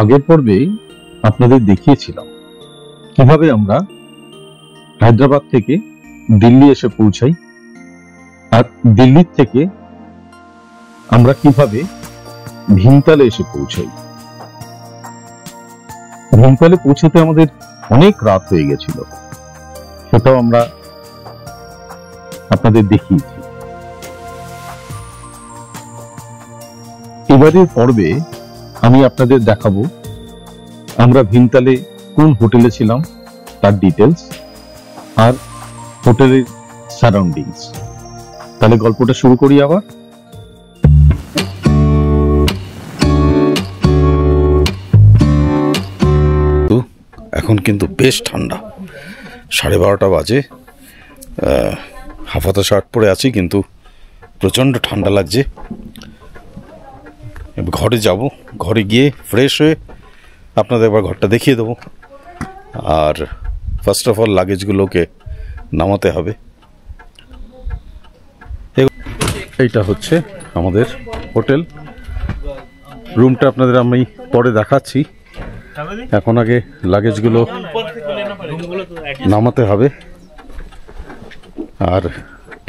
আগের পর্বে আপনাদের দেখিয়েছিলাম কিভাবে আমরা হায়দ্রাবাদ থেকে দিল্লি এসে পৌঁছাই, আর দিল্লির থেকে আমরা কিভাবে ভীমতালে এসে পৌঁছাই। ভীমতালে পৌঁছাতে আমাদের অনেক রাত হয়ে গেছিল, সেটাও আমরা আপনাদের দেখিয়েছি। এবারের পর্বে আমি আপনাদের দেখাবো আমরা ভীমতালে কোন হোটেলে ছিলাম তার ডিটেলস আর হোটেলের সারাউন্ডিংস। তাহলে গল্পটা শুরু করি আবার। এখন কিন্তু বেশ ঠান্ডা, 12:30 বাজে। হাফাতা শার্ট পরে আছি, কিন্তু প্রচণ্ড ঠান্ডা লাগছে। ঘরে যাব, ঘরে গিয়ে ফ্রেশ হয়ে আপনাদের একবার ঘরটা দেখিয়ে দেবো। আর ফার্স্ট অফ অল লাগেজগুলোকে নামাতে হবে। এইটা হচ্ছে আমাদের হোটেল রুমটা, আপনাদের আমি পরে দেখাচ্ছি। এখন আগে লাগেজগুলো নামাতে হবে। আর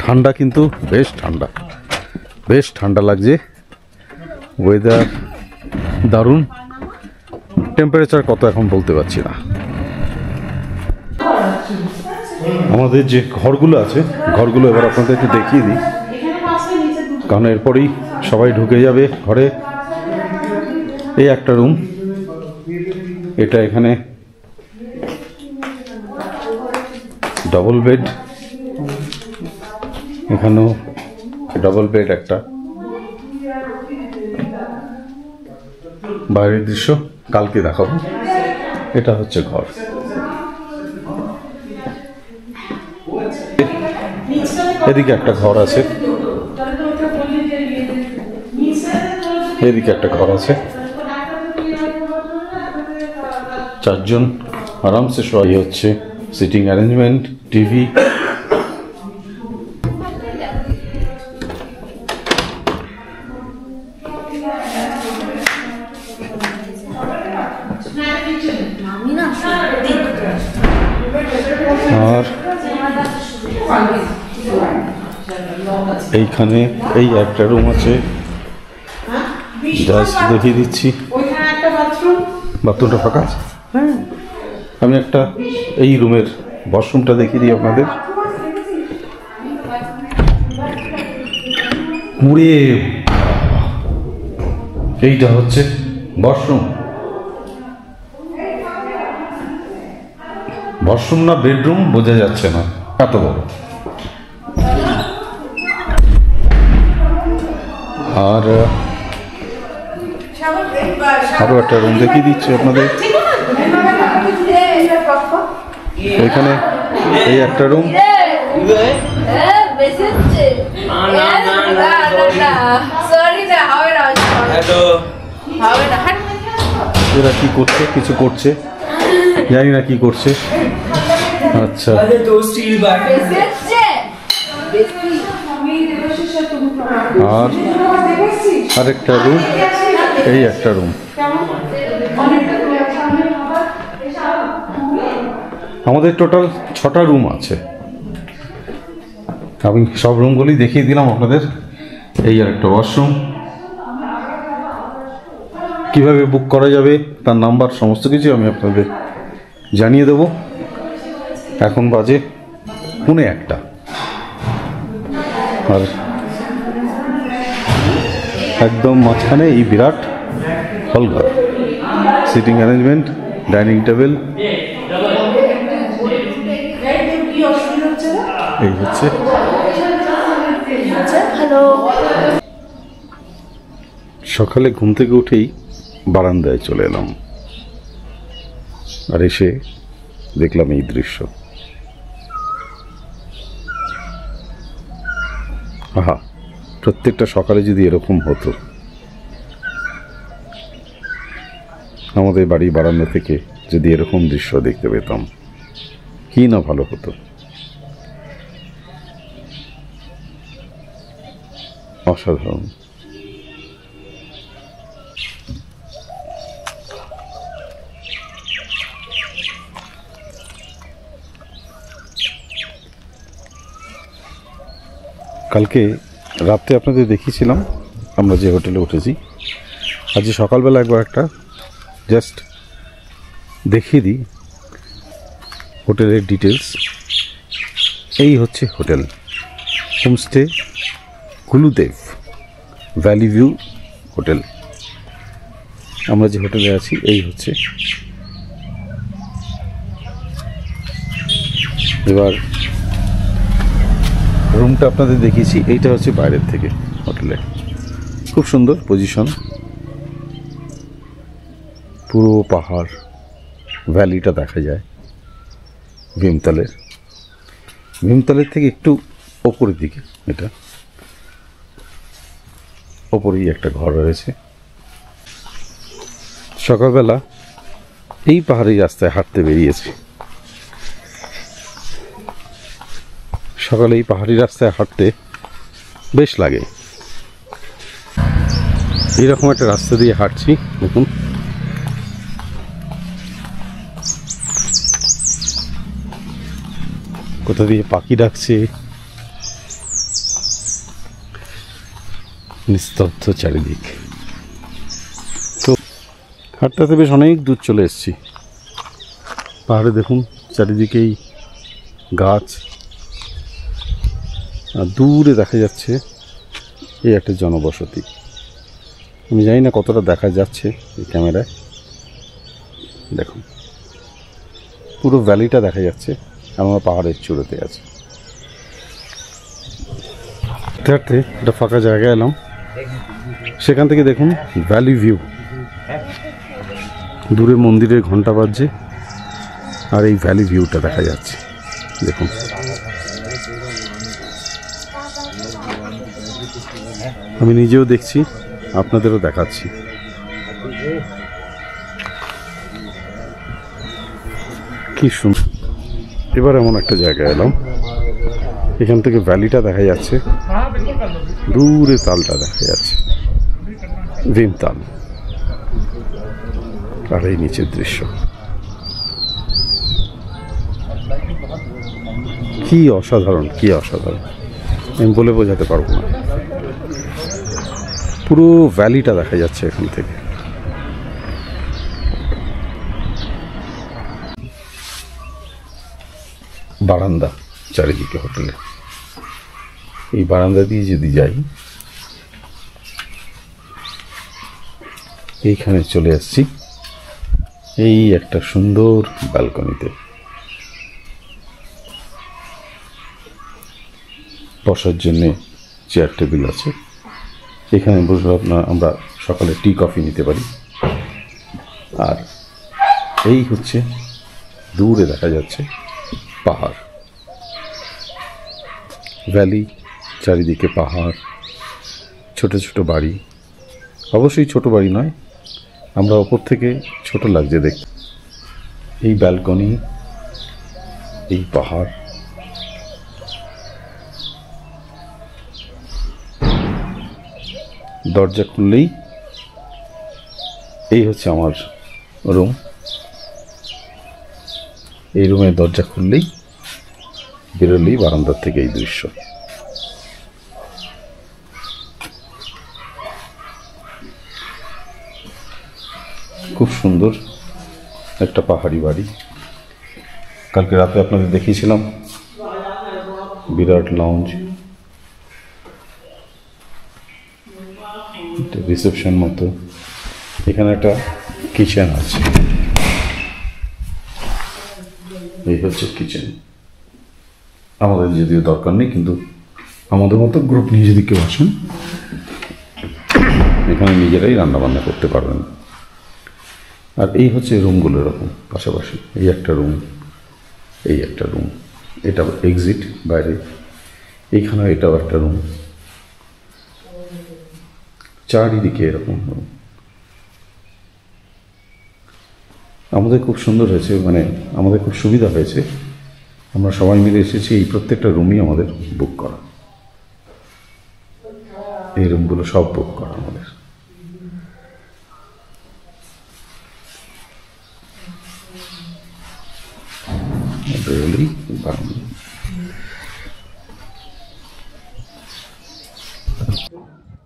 ঠান্ডা কিন্তু বেশ ঠান্ডা লাগছে। ওয়েদার দারুণ, টেম্পারেচার কত এখন বলতে পারছি না। আমাদের যে ঘরগুলো আছে, ঘরগুলো এবার আপনাদেরকে দেখিয়ে দিই, কারণ এরপরেই সবাই ঢুকে যাবে ঘরে। এই একটা রুম, এটা এখানে ডবল বেড, এখানেও ডবল বেড একটা। বাইরের দৃশ্য কালকে দেখাবো। এটা হচ্ছে ঘর। এদিকে একটা ঘর আছে, এদিকে একটা ঘর আছে। 4 জন আরামসে শোয়া হচ্ছে। Sitting arrangement, TV. আর এইখানে এই একটা রুম আছে, জাস্ট দেখিয়ে দিচ্ছি। বাথরুমটা ফাঁকা আছে। আমি একটা এই রুমের ওয়াশরুমটা দেখিয়ে দিই আপনাদের। পুরে এইটা হচ্ছে ওয়াশরুম। ওয়াশরুম না বেডরুম বোঝা যাচ্ছে না, এত বড়। আর আরো একটা রুম দেখিয়ে দিচ্ছি আপনাদের। এখানে এই একটা রুম, এরা কি করছে, কিছু করছে, জানি না কি করছে। আচ্ছা, আর আরেকটা রুম, এই একটা রুম। আমাদের টোটাল 6টা রুম আছে। আমি সব রুমগুলি দেখিয়ে দিলাম আপনাদের। এই আর একটা ওয়াশরুম। কিভাবে বুক করা যাবে, তার নাম্বার, সমস্ত কিছু আমি আপনাদের জানিয়ে দেব। এখন বাজে 1:45। আর একদম মাঝখানে এই বিরাট হলঘর, সিটিং অ্যারেঞ্জমেন্ট, ডাইনিং টেবিল। এই হচ্ছে সকালে ঘুম থেকে উঠেই বারান্দায় চলে এলাম, আর এসে দেখলাম এই দৃশ্য। আহা, প্রত্যেকটা সকালে যদি এরকম হতো। আমাদের বাড়ি বারান্দা থেকে যদি এরকম দৃশ্য দেখতে পেতাম, কি না ভালো হতো। অসাধারণ। কালকে রাত্রে আপনাদের দেখিয়েছিলাম আমরা যে হোটেলে উঠেছি। আজ সকালবেলা একবার একটা জাস্ট দেখিয়ে দিই হোটেলের ডিটেলস। এই হচ্ছে হোটেল, হোমস্টে গুরুদেব ভ্যালি ভিউ হোটেল। আমরা যে হোটেলে আছি এই হচ্ছে। এবার রুমটা আপনাদের দেখিয়েছি, এইটা হচ্ছে বাইরের থেকে হোটেলে। খুব সুন্দর পজিশন, পুরো পাহাড় ভ্যালিটা দেখা যায়। ভীমতালের থেকে একটু ওপরের দিকে, এটা ওপরেই একটা ঘর রয়েছে। সকালবেলা এই পাহাড়ি রাস্তায় হাঁটতে বেরিয়েছি। সকালে এই পাহাড়ি রাস্তায় হাঁটতে বেশ লাগে। এইরকম একটা রাস্তা দিয়ে হাঁটছি, দেখুন কোথা দিয়ে পাখি ডাকছে, নিস্তব্ধ চারিদিক। তো হাঁটতে বেশ অনেক দূর চলে এসেছি। পাহাড়ে দেখুন চারিদিকেই গাছ, আর দূরে দেখা যাচ্ছে এই একটা জনবসতি। আমি জানি না কতটা দেখা যাচ্ছে এই ক্যামেরায়। দেখুন পুরো ভ্যালিটা দেখা যাচ্ছে, আমরা পাহাড়ের চূড়োতে আছি। হাঁটতে একটা ফাঁকা জায়গায় এলাম, সেখান থেকে দেখুন ভ্যালি ভিউ। দূরে মন্দিরের ঘন্টা বাজছে আর এই ভ্যালি ভিউটা দেখা যাচ্ছে। দেখুন আমি নিজেও দেখছি, আপনাদেরও দেখাচ্ছি। কি সুন্দর। এবার এমন একটা জায়গায় এলাম, এখান থেকে ভ্যালিটা দেখা যাচ্ছে, দূরে তালটা দেখা যাচ্ছে, ভীমতাল, আর এই নিচের দৃশ্য কি অসাধারণ, কি অসাধারণ, আমি বলে বোঝাতে পারবো না। পুরো ভ্যালিটা দেখা যাচ্ছে এখান থেকে। বারান্দা চারিদিকে হোটেলে, এই বারান্দা দিয়ে যদি যাই, এইখানে চলে আসছি এই একটা সুন্দর ব্যালকনিতে। বসার জন্যে চেয়ার টেবিল আছে, এখানে বসে আমরা সকালে টি কফি নিতে পারি। আর এই হচ্ছে দূরে দেখা যাচ্ছে পাহাড়, ভ্যালি, চারিদিকে পাহাড়, ছোট ছোট বাড়ি। অবশ্যই ছোট বাড়ি নয়, আমরা ওপর থেকে ছোট লাগছে দেখতে। এই ব্যালকনি, এই পাহাড়, দরজা খুললেই এই হচ্ছে আমার রুম। এই রুমের দরজা খুললেই বেরোলেই বারান্দার থেকে এই দৃশ্য। খুব সুন্দর একটা পাহাড়ি বাড়ি। কালকে রাতে আপনাদের দেখিয়েছিলাম বিরাট লঞ্চ, রিসেপশন মতো। এখানে একটা কিচেন আছে, এই হচ্ছে কিচেন। আমাদের যদিও দরকার নেই, কিন্তু আমাদের মতো গ্রুপ নিয়ে যদি কেউ আসেন, এখানে নিজেরাই রান্নাবান্না করতে পারবেন। আর এই হচ্ছে রুমগুলো এরকম পাশাপাশি, এই একটা রুম, এই একটা রুম, এটা এক্সিট বাইরে, এইখানে এটাও একটা রুম, চারিদিকে এরকম রুম। আমাদের খুব সুন্দর হয়েছে, মানে আমাদের খুব সুবিধা হয়েছে। আমরা সবাই মিলে এসেছি, এই প্রত্যেকটা রুমই আমাদের বুক করা, এই রুমগুলো সব বুক করা আমাদের।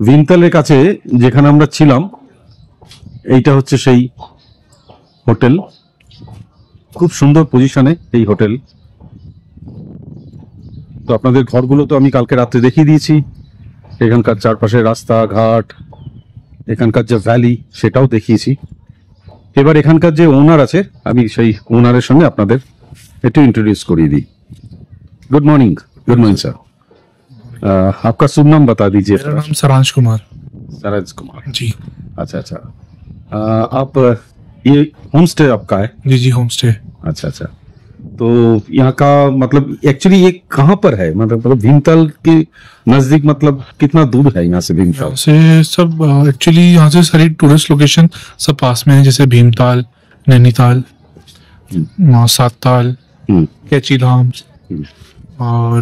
ভিমতালের কাছে যেখানে আমরা ছিলাম এইটা হচ্ছে সেই হোটেল, খুব সুন্দর পজিশনে এই হোটেল। তো আপনাদের ঘরগুলো তো আমি কালকে রাত্রে দেখিয়ে দিয়েছি, এখানকার চারপাশে রাস্তাঘাট, এখানকার যে ভ্যালি সেটাও দেখিয়েছি। এবার এখানকার যে ওনার আছে আমি সেই ওনারের সঙ্গে আপনাদের একটু इंट्रोड्यूस करिए दी। गुड मॉर्निंग सर, आपका शुभ नाम बता दीजिए। मेरा नाम सारांश कुमार। सराज कुमार जी। अच्छा, आप ये होम स्टे आपका है? जी होम स्टे। अच्छा, तो यहाँ का मतलब एक्चुअली ये कहाँ पर है, मतलब भीमताल के नजदीक, मतलब कितना दूर है यहाँ से भीमताल? यहाँ से सब एक्चुअली यहाँ से सारी टूरिस्ट लोकेशन सब पास में है, जैसे भीमताल, नैनीताल, सातताल, कैची धाम और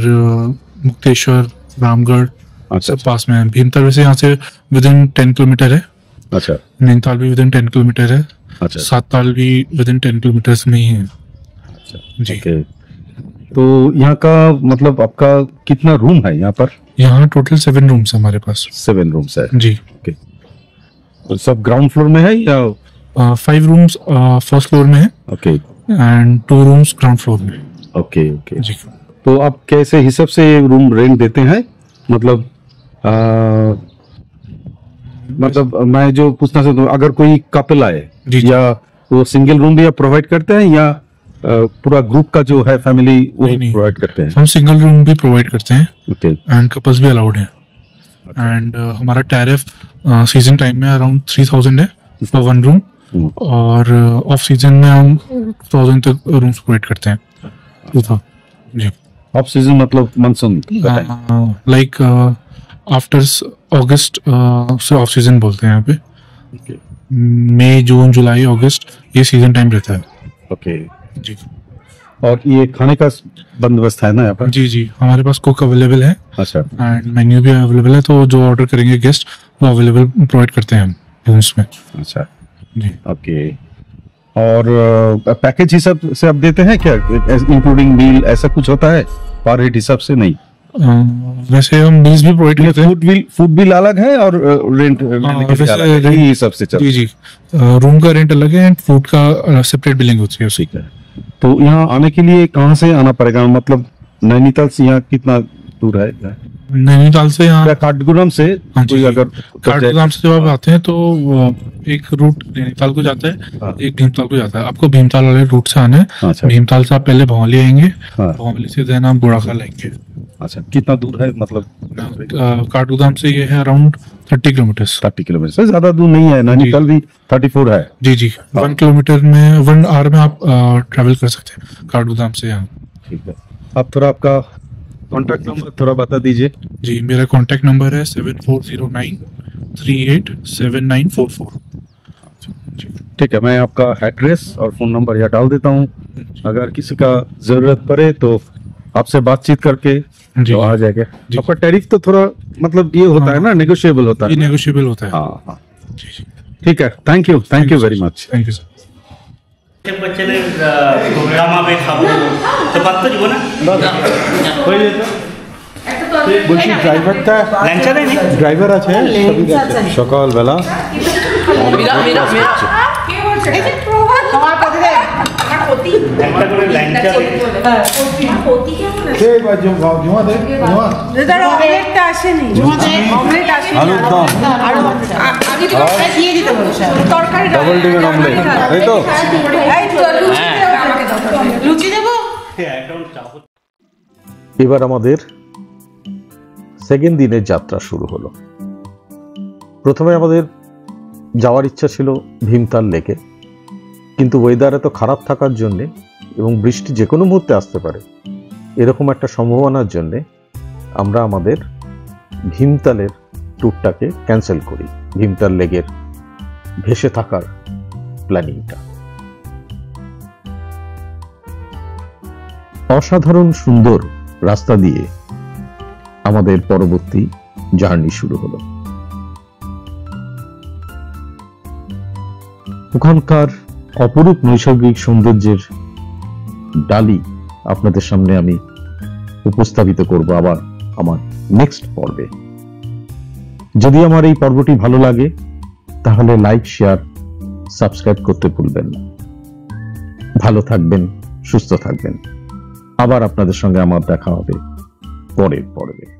मुक्तेश्वर, रामगढ़, अच्छा, सब पास में है। भीमताल वैसे यहाँ से विदिन 10 किलोमीटर है। अच्छा, नैनीताल भी विदिन 10 किलोमीटर है। अच्छा, सातताल भी विदिन 10 किलोमीटर में ही है। अच्छा जी। ओके। तो यहाँ का मतलब आपका कितना रूम है यहाँ पर? यहाँ टोटल 7 रूम्स है हमारे पास। 7 रूम्स है। जी। ओके, तो सब ग्राउंड फ्लोर में है या? 5 रूम्स फर्स्ट फ्लोर में है okay, and 2 rooms ground floor में। ओके, जी। तो आप कैसे हिसाब से रूम रेंट देते हैं? मतलब मतलब मैं जो पूछना चाहता हूँ, अगर कोई कपल आए जी। या वो सिंगल रूम भी आप प्रोवाइड करते हैं या पूरा ग्रुप का जो है फैमिली वो नहीं। प्रोवाइड करते हैं? हम सिंगल रूम भी प्रोवाइड करते हैं ओके, एंड कपल्स भी अलाउड हैं। एंड हमारा टैरिफ सीजन टाइम में अराउंड 3000 है फॉर 1 रूम, और ऑफ सीजन में हम 1000 तक रूम्स प्रोवाइड करते हैं। जी। ऑफ सीजन मतलब मानसून का टाइम? लाइक आफ्टर अगस्त से ऑफ सीजन बोलते हैं यहाँ पे। मई, जून, जुलाई, अगस्त ये सीजन टाइम रहता है। ओके, जी। और ये खाने का बंदोबस्त है ना यहाँ पर? जी हमारे पास कुक अवेलेबल है अच्छा, एंड मेन्यू भी अवेलेबल है, तो जो ऑर्डर करेंगे गेस्ट वो अवेलेबल प्रोवाइड करते हैं हम रूम्स में। अच्छा, जी। ओके। और पैकेज हिसाब से आप देते हैं क्या, इंक्लूडिंग मील ऐसा कुछ होता है? पर हेड हिसाब से नहीं? वैसे हम मील्स भी प्रोवाइड करते हैं। फूड बिल अलग है और रेंट हिसाब से चलता है? जी रूम का रेंट अलग है एंड फूड का सेपरेट बिलिंग होती है उसी का। तो यहाँ आने के लिए कहाँ से आना पड़ेगा, मतलब नैनीताल से यहाँ कितना दूर है? नैनीताल से यहाँ काठगोदाम से? हाँ जी, कोई अगर काठगोदाम से जब आप आते हैं तो एक रूट नैनीताल को जाता है, एक भीमताल को जाता है। आपको भीमताल वाले रूट से आना है। अच्छा। भीमताल से आप पहले भौली आएंगे, हाँ। भौली से देन आप बुढ़ाखाल आएंगे। अच्छा, कितना दूर है मतलब? काठगोदाम से ये है अराउंड 30 किलोमीटर। 30 किलोमीटर से ज्यादा दूर नहीं है, नैनीताल भी 34 है। जी 1 किलोमीटर में 1 आवर में आप ट्रैवल कर सकते हैं काठगोदाम से यहाँ। ठीक है, आप थोड़ा आपका कॉन्टैक्ट नंबर थोड़ा बता दीजिए। जी मेरा कॉन्टैक्ट नंबर है 7409387944। ठीक है, मैं आपका एड्रेस और फोन नंबर यहाँ डाल देता हूँ। अगर किसी का जरूरत पड़े तो आपसे बातचीत करके तो आ जाएगा। आपका टैरिफ तो थोड़ा मतलब ये होता है ना, नेगोशिएबल होता है? नेगोशिएबल होता है। हाँ। ठीक है, thank you very much. Thank you sir. बच्चे ने गामा पे खाबो तो बात तो जीवो ना कोई যেত বলছি ড্রাইভারটা ল্যাংচা দেয়নি ড্রাইভার আছে সবই আছে সকালবেলা একটা করে ল্যাংচা কে বাজে জমা দে জমা দাদা অমলেটটা আসেনি অমলেট আসেনি আলুর দম আগে তো দিয়ে দিতে বলছে তরকারি ডাবল ডিমের অমলেট তাই তো? এই তো লুচি দেবো। এবার আমাদের সেকেন্ড দিনের যাত্রা শুরু হলো। প্রথমে আমাদের যাওয়ার ইচ্ছা ছিল ভীমতাল লেকে, কিন্তু ওয়েদার এত খারাপ থাকার জন্যে এবং বৃষ্টি যে কোনো মুহূর্তে আসতে পারে এরকম একটা সম্ভাবনার জন্যে আমরা আমাদের ভীমতালের ট্যুরটাকে ক্যান্সেল করি, ভীমতাল লেকের ভেসে থাকার প্ল্যানিংটা। অসাধারণ সুন্দর রাস্তা দিয়ে আমাদের পরবর্তী জার্নি শুরু হলো। ওখানকার অপরূপ নৈসর্গিক সৌন্দর্যের ডালি আপনাদের সামনে আমি উপস্থাপিত করব আবার আমার নেক্সট পর্বে। যদি আমার এই পর্বটি ভালো লাগে তাহলে লাইক, শেয়ার, সাবস্ক্রাইব করতে ভুলবেন না। ভালো থাকবেন, সুস্থ থাকবেন। আবার আপনাদের সঙ্গে আমার দেখা হবে পরের পর্বে।